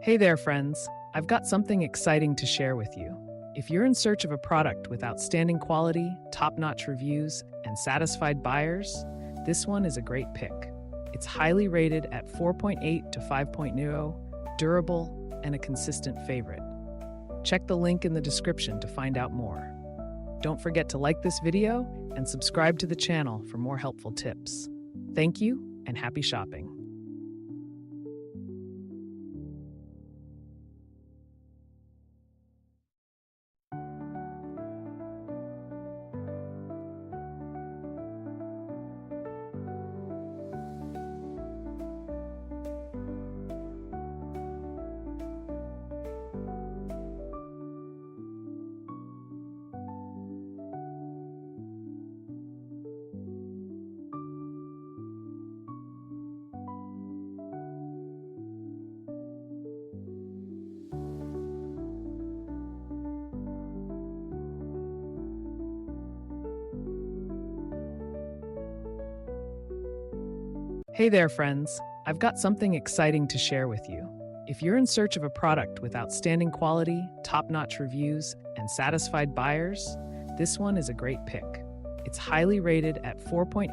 Hey there, friends. I've got something exciting to share with you. If you're in search of a product with outstanding quality, top-notch reviews, and satisfied buyers, this one is a great pick. It's highly rated at 4.8 to 5.0, durable, and a consistent favorite. Check the link in the description to find out more. Don't forget to like this video and subscribe to the channel for more helpful tips. Thank you and happy shopping. Hey there, friends. I've got something exciting to share with you. If you're in search of a product with outstanding quality, top-notch reviews, and satisfied buyers, this one is a great pick. It's highly rated at 4.8